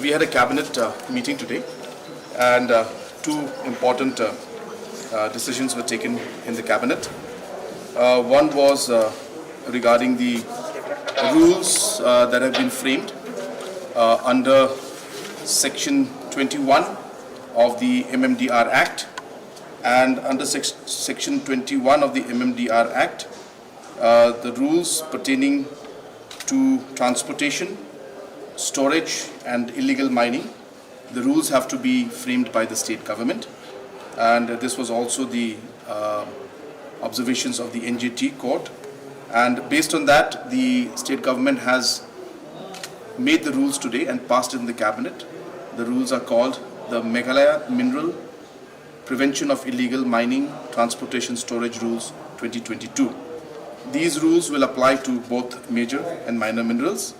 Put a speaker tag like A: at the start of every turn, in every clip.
A: We had a cabinet meeting today, and two important decisions were taken in the cabinet. One was regarding the rules that have been framed under Section 21 of the MMDR Act, and under Section 21 of the MMDR Act, the rules pertaining to transportation, storage and illegal mining, the rules have to be framed by the state government, and this was also the observations of the NJT court, and based on that the state government has made the rules today and passed in the cabinet. The rules are called the Meghalaya Mineral Prevention of Illegal Mining Transportation Storage Rules 2022. These rules will apply to both major and minor minerals,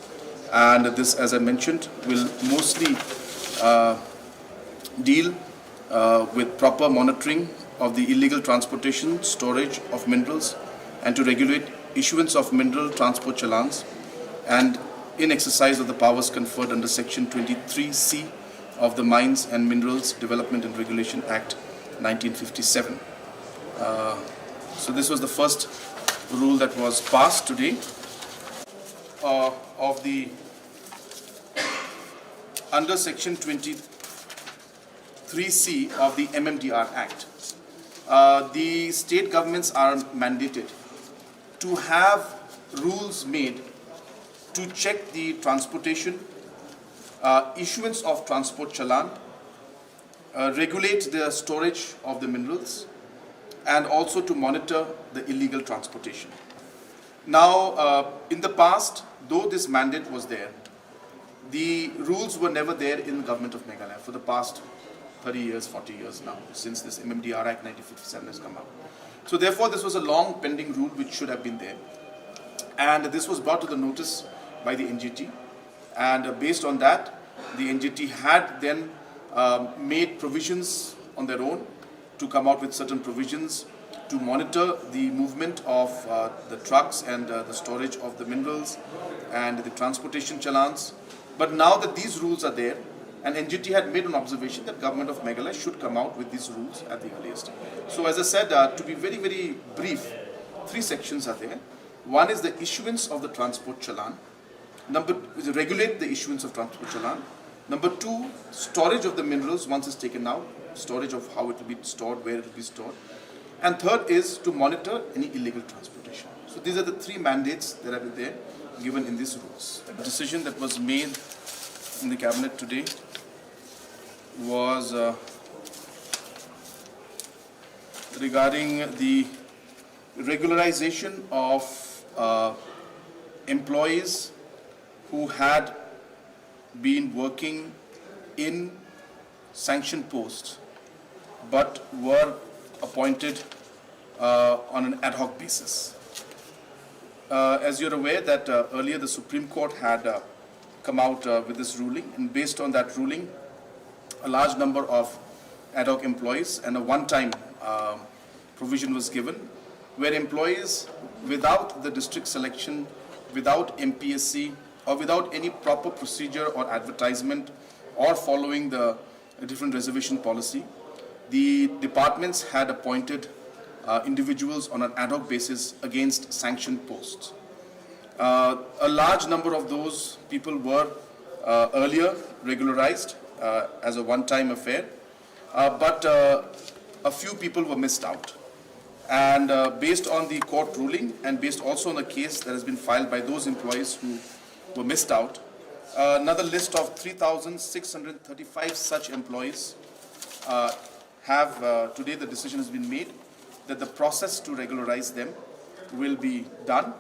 A: and this, as I mentioned, will mostly deal with proper monitoring of the illegal transportation, storage of minerals, and to regulate issuance of mineral transport challans, and in exercise of the powers conferred under Section 23C of the Mines and Minerals Development and Regulation Act 1957. So this was the first rule that was passed today of the under Section 23C of the MMDR Act. The state governments are mandated to have rules made to check the transportation, issuance of transport challan, regulate the storage of the minerals, and also to monitor the illegal transportation. Now, in the past, though this mandate was there, the rules were never there in the government of Meghalaya for the past 30 years, 40 years now, since this MMDR Act 1957 has come out. So therefore, this was a long pending rule which should have been there. And this was brought to the notice by the NJT. And based on that, the NJT had then made provisions on their own to come out with certain provisions to monitor the movement of the trucks and the storage of the minerals and the transportation challans. But now that these rules are there, and NJT had made an observation that government of Meghalaya should come out with these rules at the earliest. So as I said, to be very, very brief, three sections are there. One is the issuance of the transport challan. Number is regulate the issuance of transport challan. Number two, storage of the minerals once it's taken out, storage of how it will be stored, where it will be stored. And third is to monitor any illegal transportation. So these are the three mandates that are there given in these rules. The decision that was made in the cabinet today was regarding the regularization of employees who had been working in sanctioned posts but were appointed on an ad hoc basis. As you're aware that earlier the Supreme Court had come out with this ruling, and based on that ruling, a large number of ad hoc employees and a one-time provision was given, where employees without the district selection, without MPSC, or without any proper procedure or advertisement or following the different reservation policy, the departments had appointed individuals on an ad hoc basis against sanctioned posts. A large number of those people were earlier regularized as a one-time affair, but a few people were missed out. And based on the court ruling and based also on the case that has been filed by those employees who were missed out, another list of 3,635 such employees have, today the decision has been made that the process to regularize them will be done,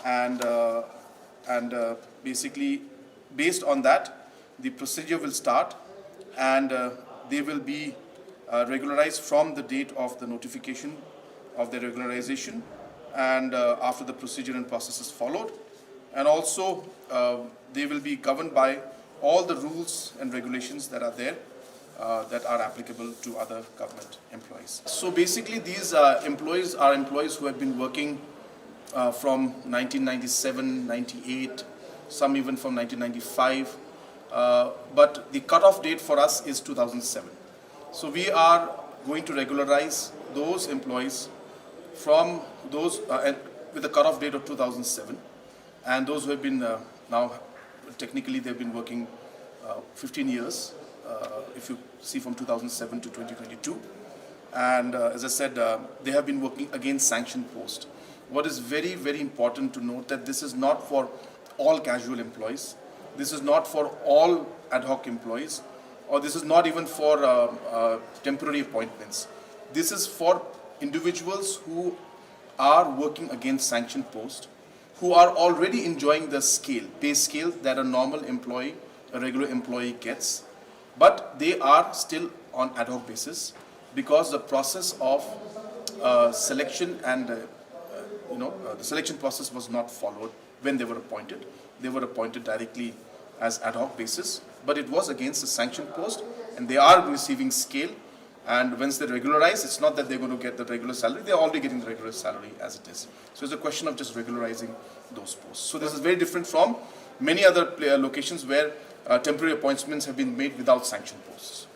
A: and basically based on that the procedure will start, and they will be regularized from the date of the notification of the regularization, and after the procedure and process is followed, and also they will be governed by all the rules and regulations that are there that are applicable to other government employees. So basically these employees are employees who have been working from 1997, 98, some even from 1995, but the cutoff date for us is 2007. So we are going to regularize those employees from those with the cutoff date of 2007, and those who have been now technically they've been working 15 years, if you see from 2007 to 2022. And as I said, they have been working against sanction post. What is very, very important to note that this is not for all casual employees. This is not for all ad hoc employees, or this is not even for temporary appointments. This is for individuals who are working against sanction post, who are already enjoying the scale, pay scale that a normal employee, a regular employee gets, but they are still on ad hoc basis because the process of selection and the selection process was not followed when they were appointed. They were appointed directly as ad hoc basis, but it was against the sanction post, and they are receiving scale. And once they regularize, it's not that they're going to get the regular salary, they're already getting the regular salary as it is. So it's a question of just regularizing those posts. So this is very different from many other locations where temporary appointments have been made without sanction posts.